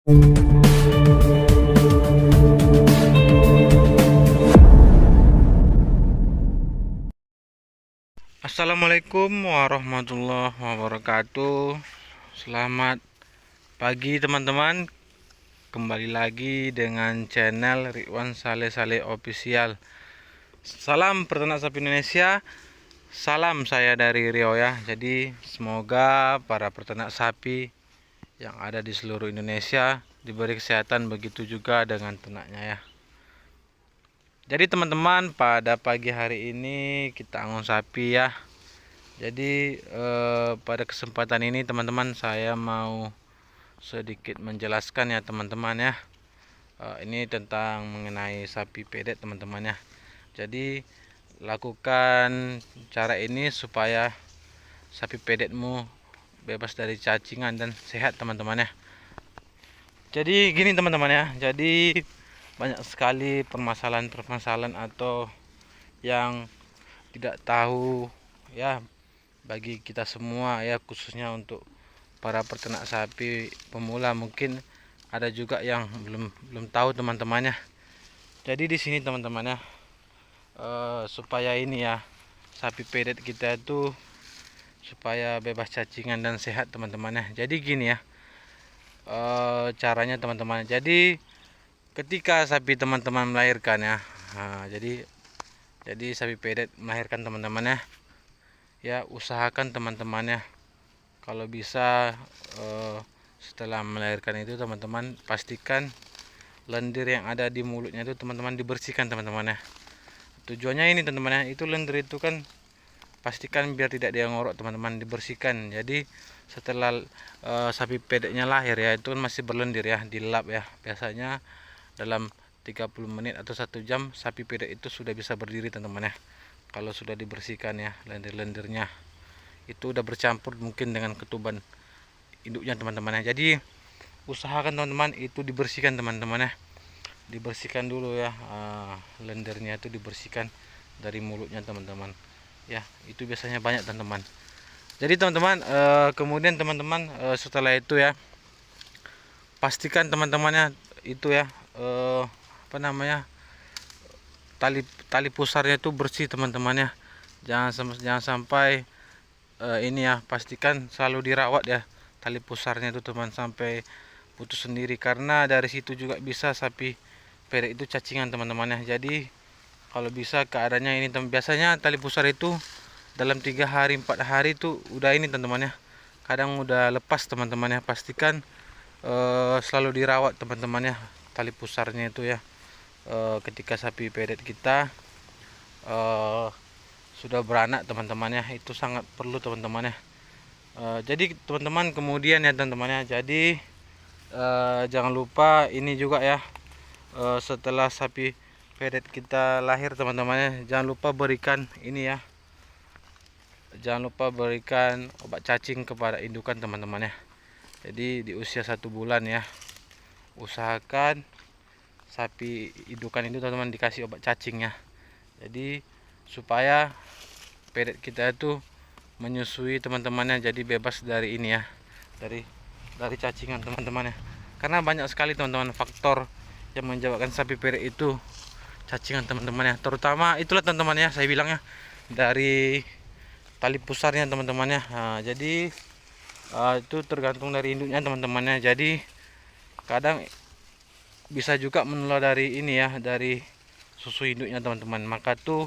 Assalamualaikum warahmatullahi wabarakatuh. Selamat pagi teman-teman. Kembali lagi dengan channel Ridwan Saleh Saleh Official. Salam peternak sapi Indonesia. Salam saya dari Riau ya. Jadi semoga para peternak sapi yang ada di seluruh Indonesia diberi kesehatan, begitu juga dengan ternaknya ya. Jadi teman-teman, pada pagi hari ini kita angon sapi ya. Jadi pada kesempatan ini teman-teman, saya mau sedikit menjelaskan ya teman-teman ya. Ini tentang mengenai sapi pedet teman-teman ya. Jadi lakukan cara ini supaya sapi pedetmu bebas dari cacingan dan sehat teman-teman ya. Jadi gini teman-teman ya. Jadi banyak sekali permasalahan-permasalahan atau yang tidak tahu ya, bagi kita semua ya, khususnya untuk para peternak sapi pemula. Mungkin ada juga yang belum tahu teman-temannya. Jadi di sini teman-temannya, supaya ini ya, sapi pedet kita itu supaya bebas cacingan dan sehat teman-temannya. Jadi gini ya, caranya teman-teman. Jadi ketika sapi teman-teman melahirkan ya, jadi sapi pedet melahirkan teman-temannya ya, usahakan teman-temannya kalau bisa setelah melahirkan itu teman-teman pastikan lendir yang ada di mulutnya itu teman-teman dibersihkan teman-teman ya. Tujuannya ini teman-teman ya, itu lendir itu kan pastikan biar tidak dia ngorok teman-teman, dibersihkan. Jadi setelah sapi pedeknya lahir ya, itu kan masih berlendir ya, dilap ya. Biasanya dalam 30 menit atau 1 jam sapi pedek itu sudah bisa berdiri teman-teman ya. Kalau sudah dibersihkan ya, lendir-lendirnya itu udah bercampur mungkin dengan ketuban induknya teman-teman ya. Jadi usahakan teman-teman itu dibersihkan teman-teman ya, dibersihkan dulu ya, lendirnya itu dibersihkan dari mulutnya teman-teman ya. Itu biasanya banyak teman-teman. Jadi teman-teman, kemudian teman-teman, setelah itu ya, pastikan teman-temannya itu ya, tali pusarnya itu bersih teman-teman ya. Jangan sampai ini ya, pastikan selalu dirawat ya tali pusarnya itu teman, sampai putus sendiri, karena dari situ juga bisa sapi pedek itu cacingan teman-teman ya. Jadi kalau bisa keadaannya ini biasanya tali pusar itu dalam 3 hari 4 hari itu udah ini teman-teman ya, kadang udah lepas teman-teman ya. Pastikan selalu dirawat teman-teman ya tali pusarnya itu ya, ketika sapi pedet kita sudah beranak teman-teman ya, itu sangat perlu teman-teman ya. Jadi teman-teman, kemudian ya teman-teman ya, jadi jangan lupa ini juga ya, setelah sapi pedet kita lahir teman-teman ya, jangan lupa berikan ini ya, jangan lupa berikan obat cacing kepada indukan teman-teman ya. Jadi di usia 1 bulan ya, usahakan sapi indukan itu teman-teman dikasih obat cacing ya. Jadi supaya pedet kita itu menyusui teman-temannya, jadi bebas dari ini ya, dari cacingan teman-teman ya. Karena banyak sekali teman-teman faktor yang menyebabkan sapi pedet itu cacingan teman-teman ya. Terutama itulah teman-teman ya, saya bilang ya, dari tali pusarnya teman-teman ya. Nah, jadi itu tergantung dari induknya teman-teman ya. Jadi kadang bisa juga menular dari ini ya, dari susu induknya teman-teman. Maka tuh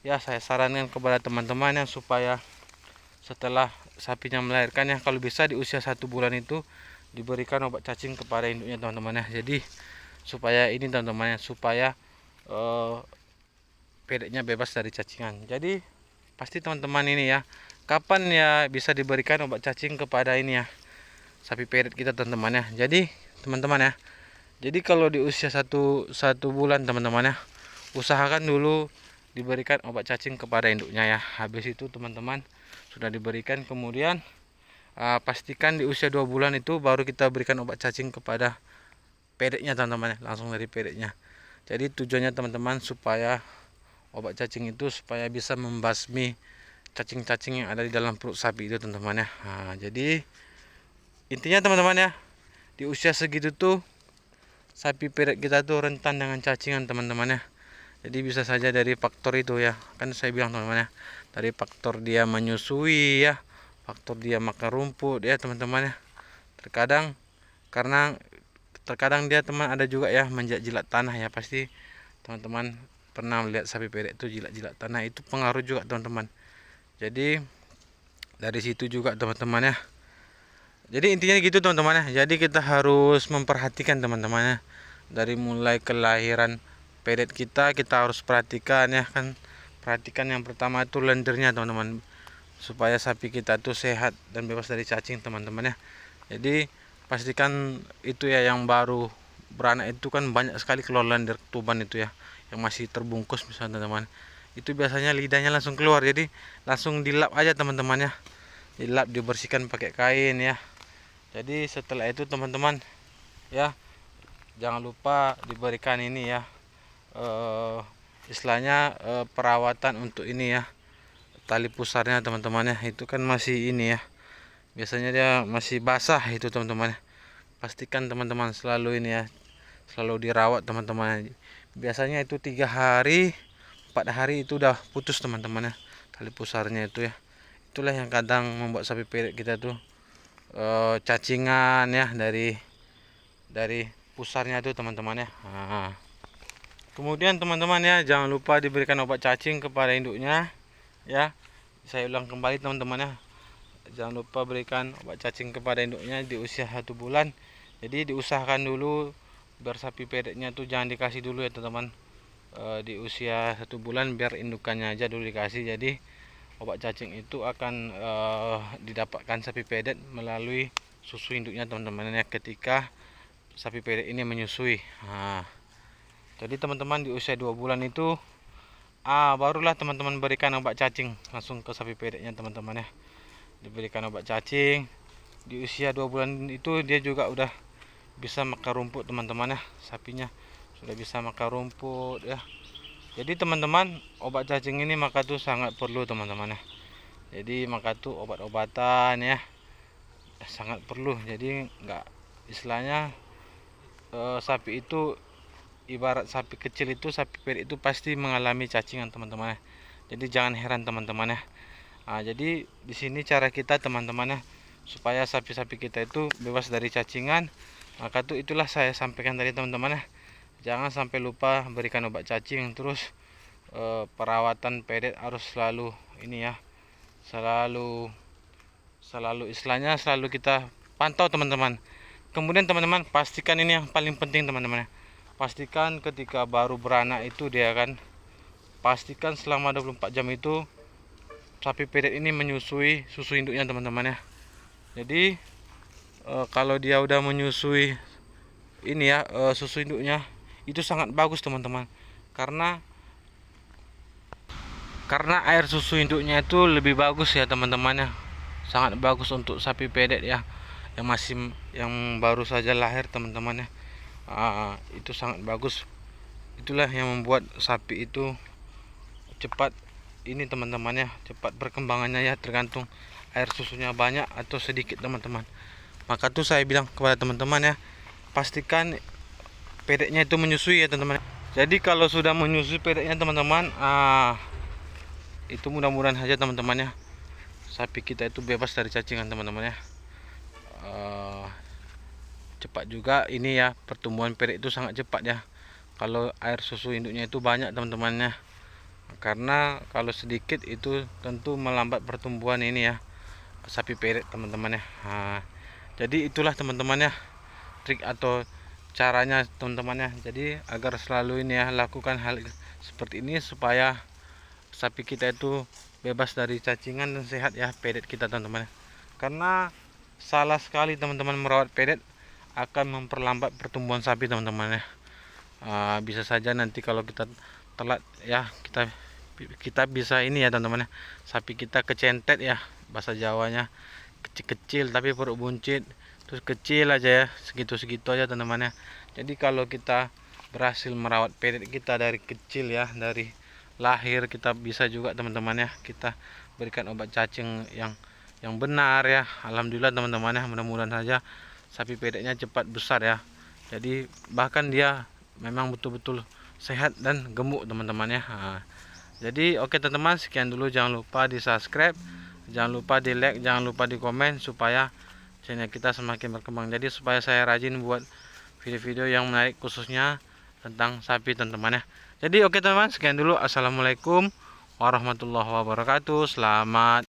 ya, saya sarankan kepada teman-teman ya, supaya setelah sapinya melahirkan ya, kalau bisa di usia 1 bulan itu diberikan obat cacing kepada induknya teman-teman ya. Jadi supaya ini teman-teman ya, supaya pedeknya bebas dari cacingan. Jadi pasti teman-teman ini ya, kapan ya bisa diberikan obat cacing kepada ini ya, sapi pedet kita teman-teman ya. Jadi teman-teman ya, jadi kalau di usia satu bulan teman-teman ya, usahakan dulu diberikan obat cacing kepada induknya ya. Habis itu teman-teman sudah diberikan, kemudian pastikan di usia 2 bulan itu baru kita berikan obat cacing kepada pedeknya teman-teman ya, langsung dari pedeknya. Jadi tujuannya teman-teman supaya obat cacing itu supaya bisa membasmi cacing-cacing yang ada di dalam perut sapi itu teman-teman ya. Nah, jadi intinya teman-teman ya, di usia segitu tuh sapi perek kita tuh rentan dengan cacingan teman-teman ya. Jadi bisa saja dari faktor itu ya, kan saya bilang teman-teman ya, dari faktor dia menyusui ya, faktor dia makan rumput ya teman-teman ya. Terkadang dia teman ada juga ya menjilat tanah ya, pasti teman-teman pernah melihat sapi perek itu jilat-jilat tanah, itu pengaruh juga teman-teman. Jadi dari situ juga teman-teman ya. Jadi intinya gitu teman-teman ya. Jadi kita harus memperhatikan teman-teman ya. Dari mulai kelahiran pedet kita harus perhatikan ya kan. Perhatikan yang pertama itu lendirnya teman-teman, supaya sapi kita tuh sehat dan bebas dari cacing teman-teman ya. Jadi pastikan itu ya, yang baru beranak itu kan banyak sekali keluar lendir tuban itu ya, yang masih terbungkus misalnya teman-teman. Itu biasanya lidahnya langsung keluar, jadi langsung dilap aja teman-teman ya. Dilap, dibersihkan pakai kain ya. Jadi setelah itu teman-teman ya, jangan lupa diberikan ini ya, istilahnya perawatan untuk ini ya, tali pusarnya teman-teman ya. Itu kan masih ini ya, biasanya dia masih basah itu teman-teman ya. Pastikan teman-teman selalu ini ya, selalu dirawat teman-teman. Biasanya itu 3 hari 4 hari itu udah putus teman-teman ya, tali pusarnya itu ya. Itulah yang kadang membuat sapi perek kita tuh cacingan ya, dari pusarnya itu teman-teman ya. Kemudian teman-teman ya, jangan lupa diberikan obat cacing kepada induknya ya. Saya ulang kembali teman-teman ya, jangan lupa berikan obat cacing kepada induknya di usia 1 bulan. Jadi diusahakan dulu biar sapi pereknya tuh jangan dikasih dulu ya teman-teman, di usia 1 bulan, biar indukannya aja dulu dikasih. Jadi obat cacing itu akan didapatkan sapi pedet melalui susu induknya teman-teman ya, ketika sapi pedet ini menyusui. Jadi teman-teman di usia 2 bulan itu barulah teman-teman berikan obat cacing langsung ke sapi pedetnya teman-teman ya. Diberikan obat cacing di usia 2 bulan itu, dia juga udah bisa makan rumput teman-teman ya, sapinya sudah bisa makan rumput ya. Jadi teman-teman, obat cacing ini maka tuh sangat perlu teman-teman ya. Jadi maka tuh obat-obatan ya sangat perlu. Jadi enggak, istilahnya sapi itu ibarat sapi kecil itu, sapi perek itu pasti mengalami cacingan teman-teman ya. Jadi jangan heran teman-teman ya. Jadi di sini cara kita teman-teman ya, supaya sapi-sapi kita itu bebas dari cacingan, maka tuh itulah saya sampaikan tadi teman-teman ya. Jangan sampai lupa berikan obat cacing. Terus perawatan pedet harus selalu ini ya, selalu istilahnya selalu kita pantau teman-teman. Kemudian teman-teman pastikan ini yang paling penting teman-teman ya, pastikan ketika baru beranak itu dia kan, pastikan selama 24 jam itu sapi pedet ini menyusui susu induknya teman-teman ya. Jadi kalau dia udah menyusui ini ya, susu induknya itu sangat bagus teman-teman, karena air susu induknya itu lebih bagus ya teman-teman ya, sangat bagus untuk sapi pedet ya, yang baru saja lahir teman-teman ya. Itu sangat bagus. Itulah yang membuat sapi itu cepat ini teman-teman ya, cepat perkembangannya ya, tergantung air susunya banyak atau sedikit teman-teman. Maka tuh saya bilang kepada teman-teman ya, pastikan pedeknya itu menyusui ya teman-teman. Jadi kalau sudah menyusui pedeknya teman-teman, itu mudah-mudahan saja teman-teman ya, sapi kita itu bebas dari cacingan teman-teman ya. Cepat juga ini ya, pertumbuhan perek itu sangat cepat ya kalau air susu induknya itu banyak teman-teman ya. Karena kalau sedikit itu tentu melambat pertumbuhan ini ya, sapi perek teman-teman ya. Jadi itulah teman-teman ya, trik atau caranya teman-teman ya. Jadi agar selalu ini ya, lakukan hal seperti ini supaya sapi kita itu bebas dari cacingan dan sehat ya pedet kita teman-teman ya. Karena salah sekali teman-teman merawat pedet akan memperlambat pertumbuhan sapi teman-teman ya. Bisa saja nanti kalau kita telat ya, kita bisa ini ya teman-teman ya, sapi kita kecentet ya, bahasa Jawanya kecil-kecil tapi perut buncit, terus kecil aja ya, segitu-segitu aja teman-teman ya. Jadi kalau kita berhasil merawat pedet kita dari kecil ya, dari lahir, kita bisa juga teman-teman ya, kita berikan obat cacing yang benar ya. Alhamdulillah teman-teman ya, mudah-mudahan saja sapi pedeknya cepat besar ya. Jadi bahkan dia memang betul-betul sehat dan gemuk teman-teman ya. Jadi oke teman-teman, sekian dulu, jangan lupa di subscribe, jangan lupa di like, jangan lupa di komen supaya channel kita semakin berkembang. Jadi supaya saya rajin buat video-video yang menarik khususnya tentang sapi teman-teman ya. Jadi oke teman-teman, sekian dulu. Assalamualaikum warahmatullahi wabarakatuh. Selamat